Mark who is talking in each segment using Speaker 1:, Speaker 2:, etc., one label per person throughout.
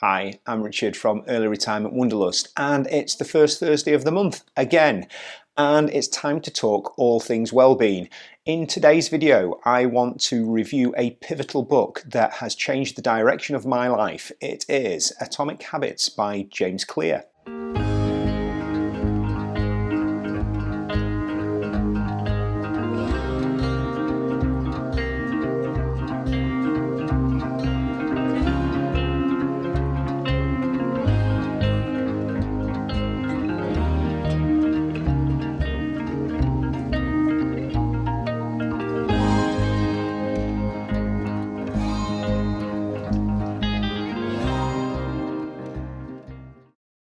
Speaker 1: Hi, I'm Richard from Early Retirement Wanderlust, and it's the first Thursday of the month again, and it's time to talk all things well-being. In today's video, I want to review a pivotal book that has changed the direction of my life. It is Atomic Habits by James Clear.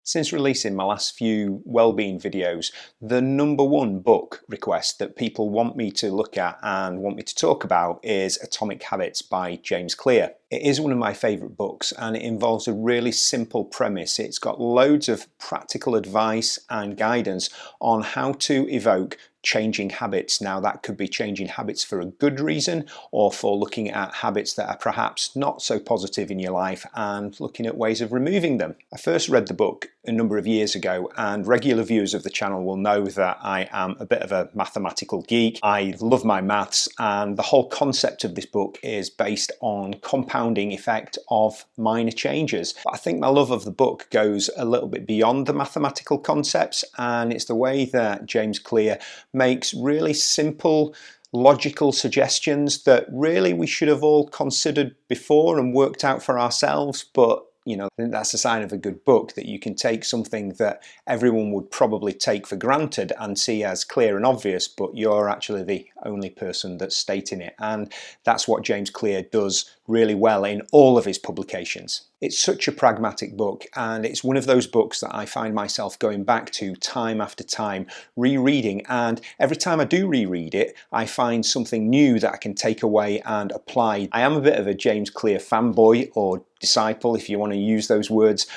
Speaker 1: Since releasing my last few wellbeing videos, the number one book request that people want me to look at and want me to talk about is Atomic Habits by James Clear. It is one of my favourite books and it involves a really simple premise. It's got loads of practical advice and guidance on how to evoke changing habits. Now that could be changing habits for a good reason or for looking at habits that are perhaps not so positive in your life and looking at ways of removing them. I first read the book a number of years ago, and regular viewers of the channel will know that I am a bit of a mathematical geek. I love my maths, and the whole concept of this book is based on compounding effect of minor changes. But I think my love of the book goes a little bit beyond the mathematical concepts, and it's the way that James Clear makes really simple, logical suggestions that really we should have all considered before and worked out for ourselves. But I think that's a sign of a good book, that you can take something that everyone would probably take for granted and see as clear and obvious, but you're actually the only person that's stating it. And that's what James Clear does really well in all of his publications. It's such a pragmatic book, and it's one of those books that I find myself going back to time after time, rereading, and every time I do reread it, I find something new that I can take away and apply. I am a bit of a James Clear fanboy, or disciple if you want to use those words,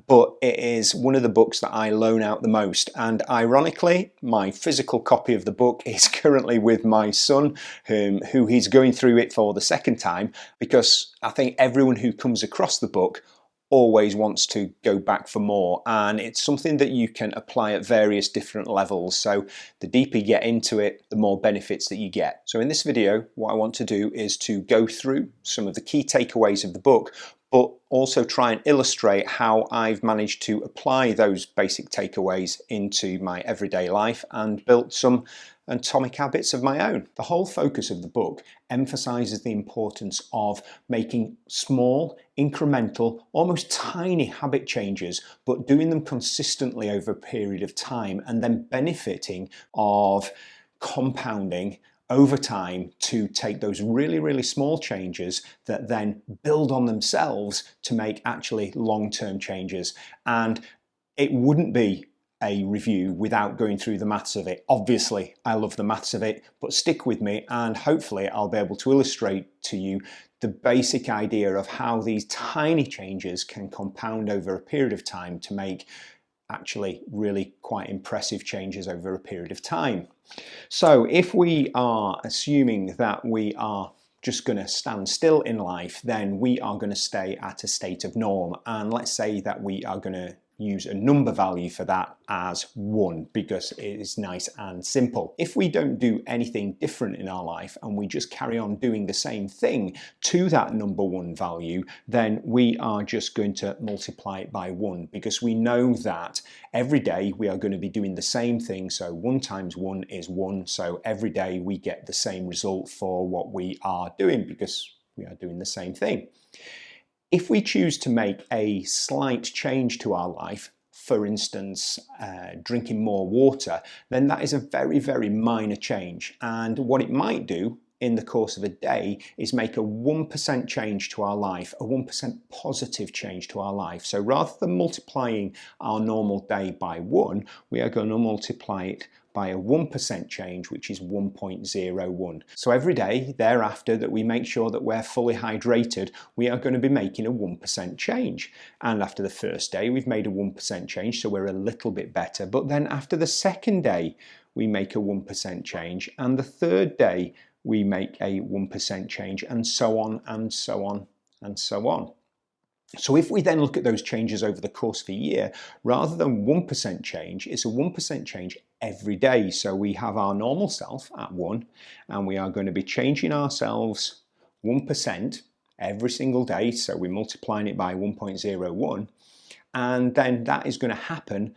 Speaker 1: but it is one of the books that I loan out the most. And ironically, my physical copy of the book is currently with my son, who he's going through it for the second time, because I think everyone who comes across the book always wants to go back for more, and it's something that you can apply at various different levels. So the deeper you get into it, the more benefits that you get. So in this video, what I want to do is to go through some of the key takeaways of the book, but also try and illustrate how I've managed to apply those basic takeaways into my everyday life and built some atomic habits of my own. The whole focus of the book emphasizes the importance of making small, incremental, almost tiny habit changes, but doing them consistently over a period of time, and then benefiting of compounding over time to take those really, really small changes that then build on themselves to make actually long-term changes. And it wouldn't be a review without going through the maths of it. Obviously, I love the maths of it, but stick with me and hopefully I'll be able to illustrate to you the basic idea of how these tiny changes can compound over a period of time to make actually really quite impressive changes over a period of time. So if we are assuming that we are just going to stand still in life, then we are going to stay at a state of norm. And let's say that we are going to use a number value for that as 1, because it is nice and simple. If we don't do anything different in our life and we just carry on doing the same thing to that number 1 value, then we are just going to multiply it by 1, because we know that every day we are going to be doing the same thing. So 1 times 1 is 1. So every day we get the same result for what we are doing, because we are doing the same thing. If we choose to make a slight change to our life, for instance, drinking more water, then that is a very, very minor change. And what it might do in the course of a day is make a 1% change to our life, a 1% positive change to our life. So rather than multiplying our normal day by 1, we are going to multiply it by a 1% change, which is 1.01. So every day thereafter that we make sure that we're fully hydrated, we are going to be making a 1% change. And after the first day, we've made a 1% change, so we're a little bit better. But then after the second day, we make a 1% change. And the third day, we make a 1% change, and so on and so on and so on. So if we then look at those changes over the course of a year, rather than 1% change, it's a 1% change every day. So we have our normal self at 1, and we are going to be changing ourselves 1% every single day. So we're multiplying it by 1.01, and then that is going to happen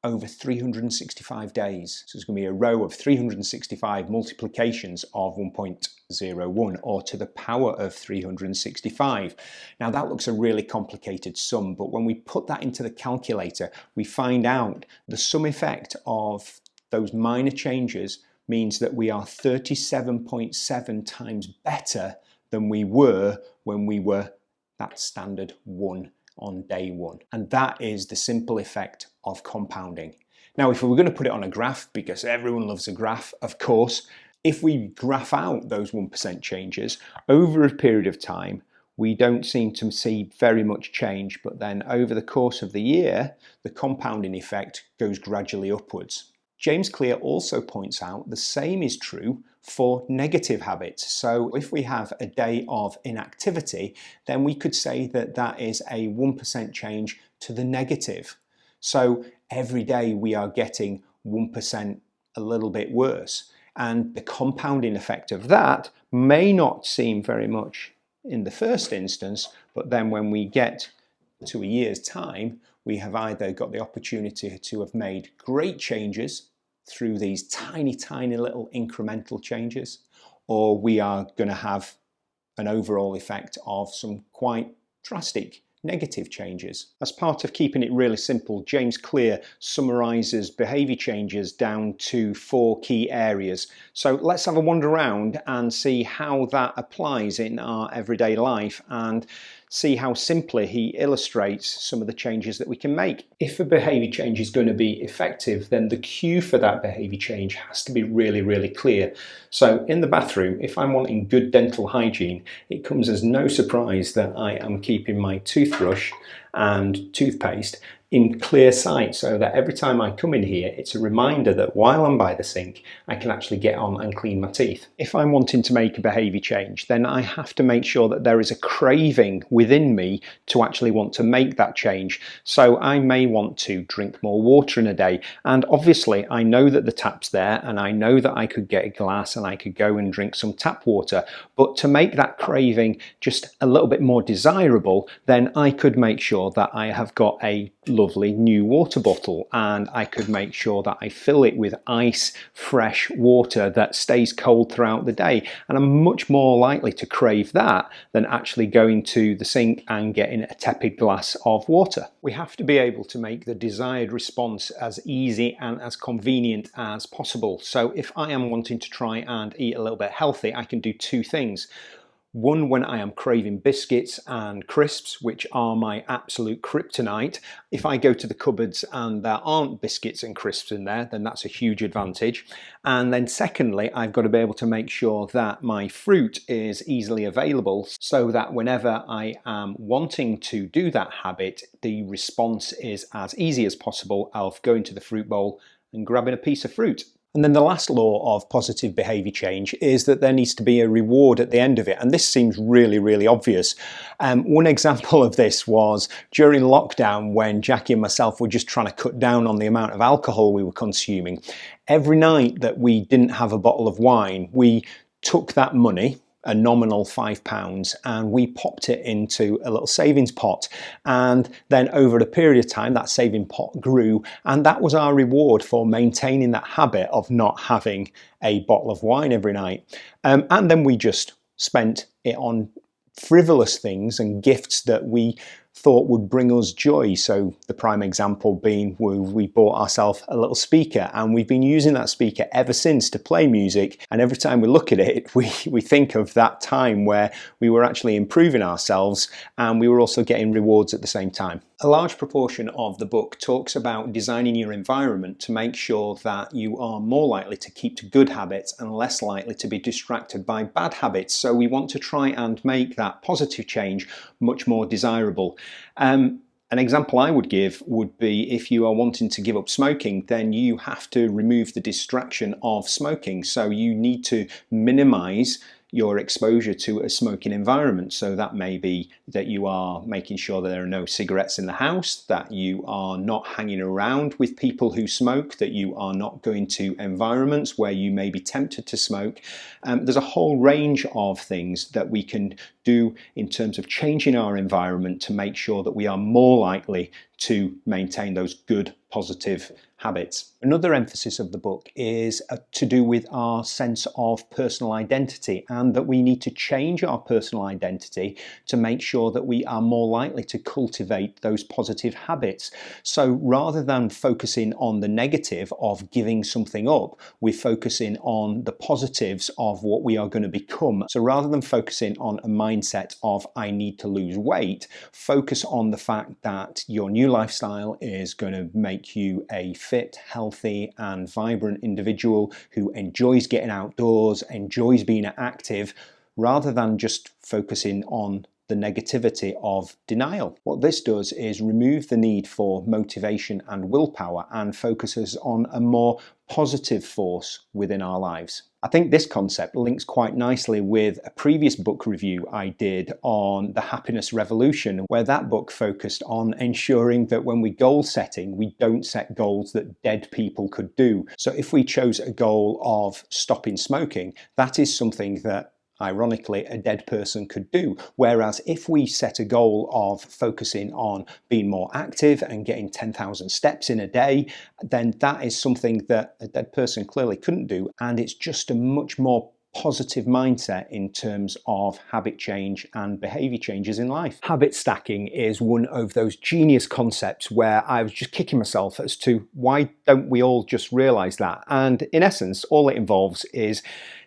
Speaker 1: over 365 days. So it's going to be a row of 365 multiplications of 1.01, or to the power of 365. Now that looks a really complicated sum, but when we put that into the calculator, we find out the sum effect of those minor changes means that we are 37.7 times better than we were when we were that standard 1 on day 1. And that is the simple effect of compounding. Now, if we were going to put it on a graph, because everyone loves a graph, of course, if we graph out those 1% changes over a period of time, we don't seem to see very much change, but then over the course of the year, the compounding effect goes gradually upwards. James Clear also points out the same is true for negative habits. So if we have a day of inactivity, then we could say that that is a 1% change to the negative. So every day we are getting 1% a little bit worse. And the compounding effect of that may not seem very much in the first instance, but then when we get to a year's time, we have either got the opportunity to have made great changes through these tiny, tiny little incremental changes, or we are going to have an overall effect of some quite drastic negative changes. As part of keeping it really simple, James Clear summarizes behavior changes down to 4 key areas. So let's have a wander around and see how that applies in our everyday life, and see how simply he illustrates some of the changes that we can make. If a behavior change is going to be effective, then the cue for that behavior change has to be really, really clear. So in the bathroom, if I'm wanting good dental hygiene, it comes as no surprise that I am keeping my toothbrush and toothpaste in clear sight, so that every time I come in here, it's a reminder that while I'm by the sink, I can actually get on and clean my teeth. If I'm wanting to make a behaviour change, then I have to make sure that there is a craving within me to actually want to make that change. So I may want to drink more water in a day, and obviously I know that the tap's there, and I know that I could get a glass and I could go and drink some tap water, but to make that craving just a little bit more desirable, then I could make sure that I have got a lovely new water bottle, and I could make sure that I fill it with ice fresh water that stays cold throughout the day, and I'm much more likely to crave that than actually going to the sink and getting a tepid glass of water. We have to be able to make the desired response as easy and as convenient as possible. So if I am wanting to try and eat a little bit healthy, I can do 2 things. One, when I am craving biscuits and crisps, which are my absolute kryptonite, if I go to the cupboards and there aren't biscuits and crisps in there, then that's a huge advantage. And then secondly, I've got to be able to make sure that my fruit is easily available, so that whenever I am wanting to do that habit, the response is as easy as possible of going to the fruit bowl and grabbing a piece of fruit. And then the last law of positive behaviour change is that there needs to be a reward at the end of it. And this seems really, really obvious. One example of this was during lockdown, when Jackie and myself were just trying to cut down on the amount of alcohol we were consuming. Every night that we didn't have a bottle of wine, we took that money, a nominal £5, and we popped it into a little savings pot, and then over a period of time that saving pot grew, and that was our reward for maintaining that habit of not having a bottle of wine every night. And then we just spent it on frivolous things and gifts that we thought would bring us joy. So the prime example being we bought ourselves a little speaker, and we've been using that speaker ever since to play music, and every time we look at it we think of that time where we were actually improving ourselves and we were also getting rewards at the same time. A large proportion of the book talks about designing your environment to make sure that you are more likely to keep to good habits and less likely to be distracted by bad habits. So we want to try and make that positive change much more desirable. An example I would give would be if you are wanting to give up smoking, then you have to remove the distraction of smoking. So you need to minimize your exposure to a smoking environment. So that may be that you are making sure that there are no cigarettes in the house, that you are not hanging around with people who smoke, that you are not going to environments where you may be tempted to smoke. There's a whole range of things that we can do in terms of changing our environment to make sure that we are more likely to maintain those good, positive habits. Another emphasis of the book is to do with our sense of personal identity, and that we need to change our personal identity to make sure that we are more likely to cultivate those positive habits. So rather than focusing on the negative of giving something up, we're focusing on the positives of what we are going to become. So rather than focusing on a mindset of I need to lose weight, focus on the fact that your new lifestyle is going to make you a fit, healthy and vibrant individual who enjoys getting outdoors, enjoys being active, rather than just focusing on the negativity of denial. What this does is remove the need for motivation and willpower and focuses on a more positive force within our lives. I think this concept links quite nicely with a previous book review I did on the happiness revolution, where that book focused on ensuring that when we goal setting, we don't set goals that dead people could do. So if we chose a goal of stopping smoking, that is something that ironically a dead person could do. Whereas if we set a goal of focusing on being more active and getting 10,000 steps in a day, then that is something that a dead person clearly couldn't do. And it's just a much more positive mindset in terms of habit change and behavior changes in life. Habit stacking is one of those genius concepts where I was just kicking myself as to why don't we all just realize that? And in essence, all it involves is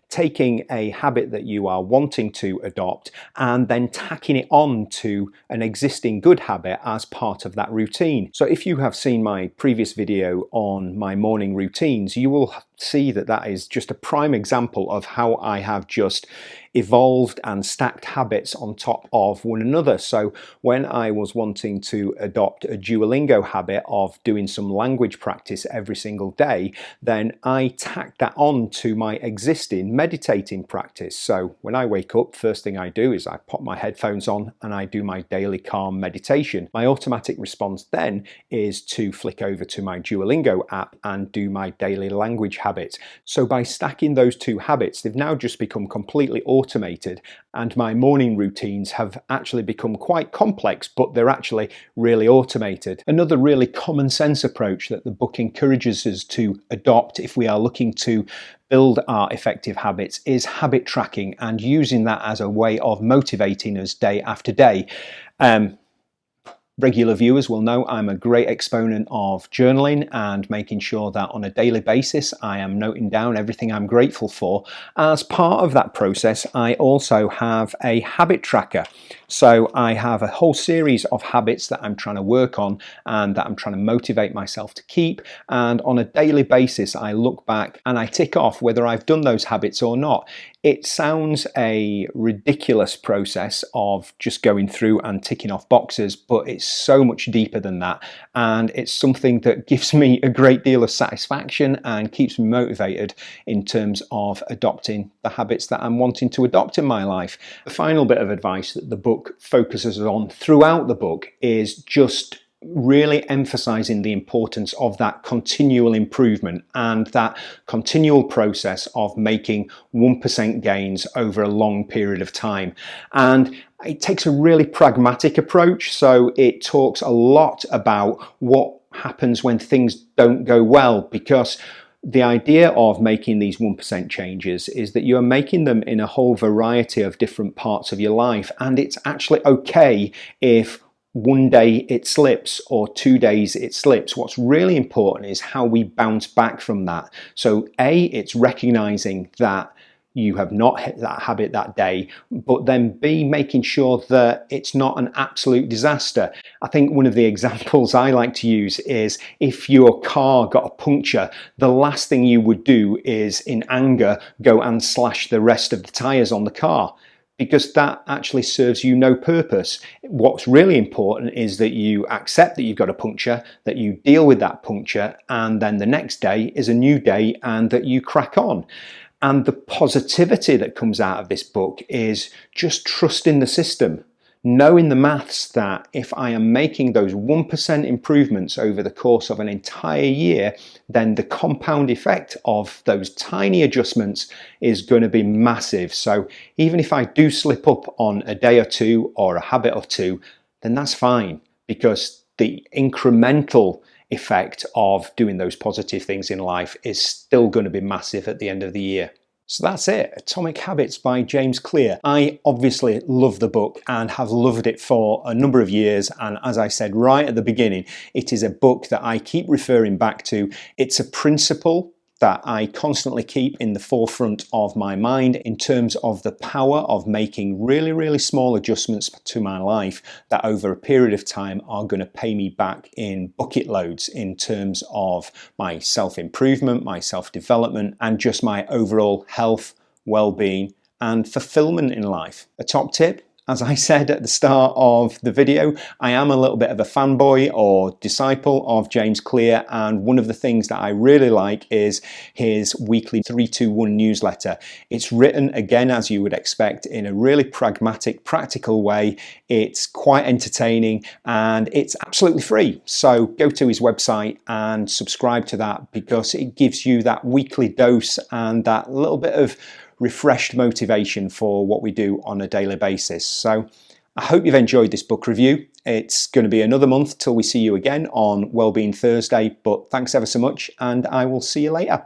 Speaker 1: taking a habit that you are wanting to adopt and then tacking it on to an existing good habit as part of that routine. So if you have seen my previous video on my morning routines, you will see that that is just a prime example of how I have just evolved and stacked habits on top of one another. So when I was wanting to adopt a Duolingo habit of doing some language practice every single day, then I tacked that on to my existing meditating practice. So when I wake up, first thing I do is I pop my headphones on and I do my daily calm meditation. My automatic response then is to flick over to my Duolingo app and do my daily language habit. So by stacking those two habits, they've now just become completely automated, and my morning routines have actually become quite complex, but they're actually really automated. Another really common sense approach that the book encourages us to adopt if we are looking to build our effective habits is habit tracking, and using that as a way of motivating us day after day. Regular viewers will know I'm a great exponent of journaling and making sure that on a daily basis I am noting down everything I'm grateful for. As part of that process, I also have a habit tracker. So I have a whole series of habits that I'm trying to work on and that I'm trying to motivate myself to keep. And on a daily basis, I look back and I tick off whether I've done those habits or not. It sounds a ridiculous process of just going through and ticking off boxes, but it's so much deeper than that. And it's something that gives me a great deal of satisfaction and keeps me motivated in terms of adopting the habits that I'm wanting to adopt in my life. The final bit of advice that the book focuses on throughout the book is just really emphasizing the importance of that continual improvement and that continual process of making 1% gains over a long period of time. And it takes a really pragmatic approach. So it talks a lot about what happens when things don't go well, because the idea of making these 1% changes is that you are making them in a whole variety of different parts of your life. And it's actually okay if one day it slips or 2 days it slips. What's really important is how we bounce back from that. So A, it's recognizing that you have not hit that habit that day, but then B, making sure that it's not an absolute disaster. I think one of the examples I like to use is if your car got a puncture, the last thing you would do is in anger go and slash the rest of the tires on the car, because that actually serves you no purpose. What's really important is that you accept that you've got a puncture, that you deal with that puncture, and then the next day is a new day and that you crack on. And the positivity that comes out of this book is just trusting the system, knowing the maths that if I am making those 1% improvements over the course of an entire year, then the compound effect of those tiny adjustments is going to be massive. So even if I do slip up on a day or two or a habit or two, then that's fine, because the incremental effect of doing those positive things in life is still going to be massive at the end of the year. So that's it, Atomic Habits by James Clear. I obviously love the book and have loved it for a number of years, and as I said right at the beginning, it is a book that I keep referring back to. It's a principle that I constantly keep in the forefront of my mind in terms of the power of making really, really small adjustments to my life that over a period of time are going to pay me back in bucket loads in terms of my self-improvement, my self-development, and just my overall health, well-being, and fulfillment in life. A top tip: as I said at the start of the video, I am a little bit of a fanboy or disciple of James Clear, and one of the things that I really like is his weekly 321 newsletter. It's written, again, as you would expect, in a really pragmatic, practical way. It's quite entertaining and it's absolutely free. So go to his website and subscribe to that, because it gives you that weekly dose and that little bit of refreshed motivation for what we do on a daily basis. So I hope you've enjoyed this book review. It's going to be another month till we see you again on Wellbeing Thursday, but thanks ever so much, and I will see you later.